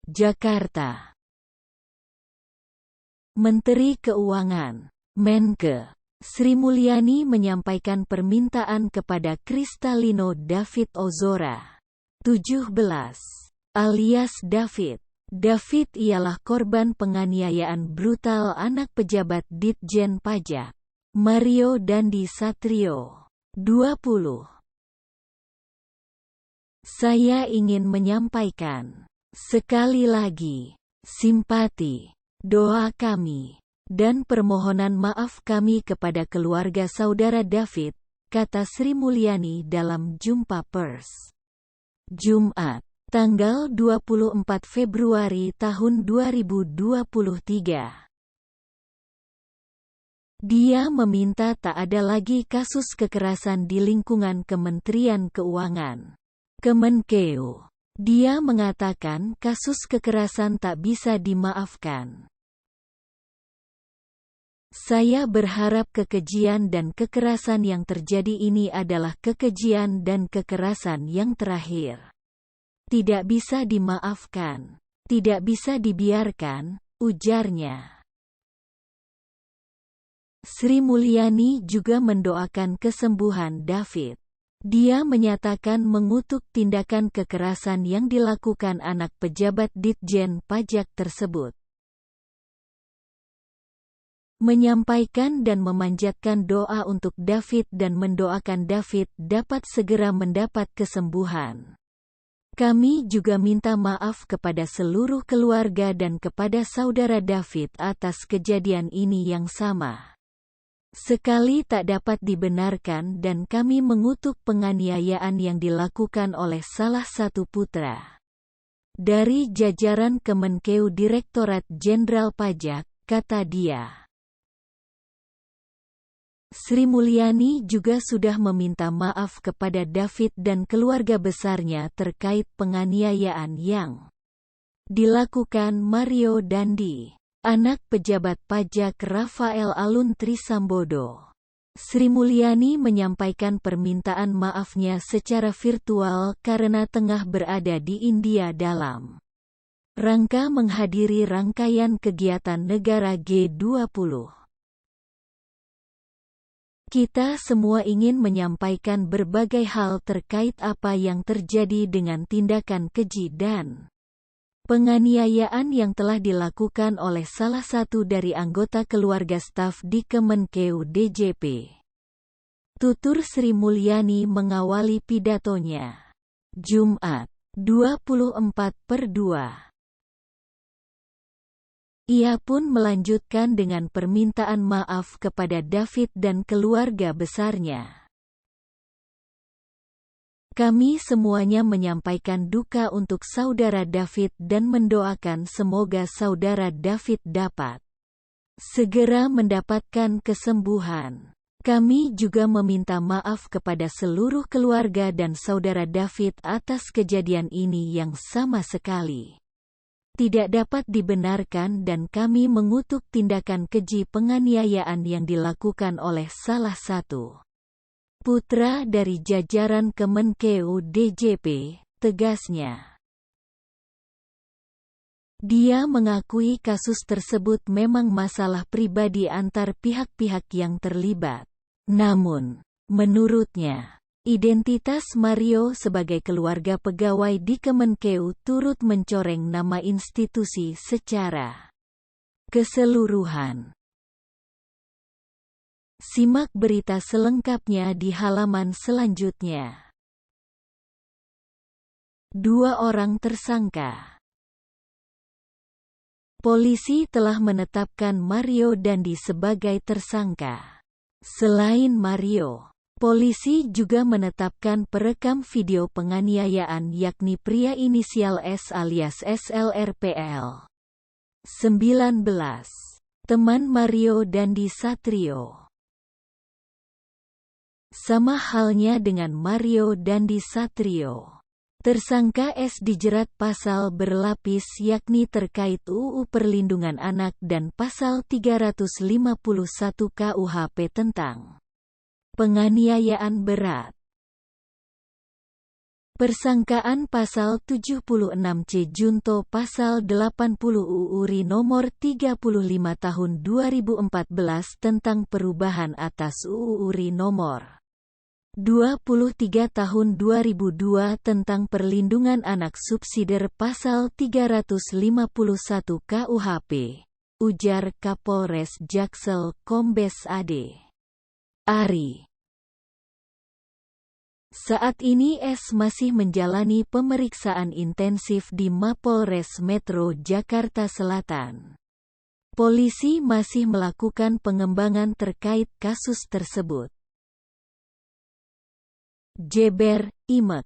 Jakarta. Menteri Keuangan, Menke, Sri Mulyani menyampaikan permintaan kepada Kristalino David Ozora, 17, alias David. David ialah korban penganiayaan brutal anak pejabat Ditjen Pajak, Mario Dandi Satrio, 20. Saya ingin menyampaikan, sekali lagi, simpati, doa kami, dan permohonan maaf kami kepada keluarga saudara David, kata Sri Mulyani dalam jumpa pers. Jumat, tanggal 24 Februari tahun 2023. Dia meminta tak ada lagi kasus kekerasan di lingkungan Kementerian Keuangan, Kemenkeu. Dia mengatakan kasus kekerasan tak bisa dimaafkan. Saya berharap kekejian dan kekerasan yang terjadi ini adalah kekejian dan kekerasan yang terakhir. Tidak bisa dimaafkan. Tidak bisa dibiarkan, ujarnya. Sri Mulyani juga mendoakan kesembuhan David. Dia menyatakan mengutuk tindakan kekerasan yang dilakukan anak pejabat Ditjen Pajak tersebut. Menyampaikan dan memanjatkan doa untuk David dan mendoakan David dapat segera mendapat kesembuhan. Kami juga minta maaf kepada seluruh keluarga dan kepada saudara David atas kejadian ini yang sama sekali tak dapat dibenarkan dan kami mengutuk penganiayaan yang dilakukan oleh salah satu putra dari jajaran Kemenkeu Direktorat Jenderal Pajak, kata dia. Sri Mulyani juga sudah meminta maaf kepada David dan keluarga besarnya terkait penganiayaan yang dilakukan Mario Dandi, anak pejabat pajak Rafael Alun Trisambodo. Sri Mulyani menyampaikan permintaan maafnya secara virtual karena tengah berada di India dalam rangka menghadiri rangkaian kegiatan negara G20. Kita semua ingin menyampaikan berbagai hal terkait apa yang terjadi dengan tindakan keji dan penganiayaan yang telah dilakukan oleh salah satu dari anggota keluarga staf di Kemenkeu DJP. Tutur Sri Mulyani mengawali pidatonya. Jumat, 24/2. Ia pun melanjutkan dengan permintaan maaf kepada David dan keluarga besarnya. Kami semuanya menyampaikan duka untuk saudara David dan mendoakan semoga saudara David dapat segera mendapatkan kesembuhan. Kami juga meminta maaf kepada seluruh keluarga dan saudara David atas kejadian ini yang sama sekali tidak dapat dibenarkan dan kami mengutuk tindakan keji penganiayaan yang dilakukan oleh salah satu putra dari jajaran Kemenkeu DJP, tegasnya. Dia mengakui kasus tersebut memang masalah pribadi antar pihak-pihak yang terlibat. Namun, menurutnya, identitas Mario sebagai keluarga pegawai di Kemenkeu turut mencoreng nama institusi secara keseluruhan. Simak berita selengkapnya di halaman selanjutnya. 2 orang tersangka. Polisi telah menetapkan Mario Dandi sebagai tersangka. Selain Mario, polisi juga menetapkan perekam video penganiayaan yakni pria inisial S alias SLRPL. 19. Teman Mario Dandi Satrio. Sama halnya dengan Mario Dandi Satrio. Tersangka S dijerat pasal berlapis yakni terkait UU Perlindungan Anak dan pasal 351 KUHP tentang penganiayaan berat. Persangkaan Pasal 76C Junto Pasal 80 UU RI Nomor 35 Tahun 2014 tentang perubahan atas UU RI Nomor 23 Tahun 2002 tentang Perlindungan Anak Subsidiar Pasal 351 KUHP, ujar Kapolres Jaksel Kombes Ade Ari. Saat ini S masih menjalani pemeriksaan intensif di Mapolres Metro Jakarta Selatan. Polisi masih melakukan pengembangan terkait kasus tersebut. Jeber, Imek.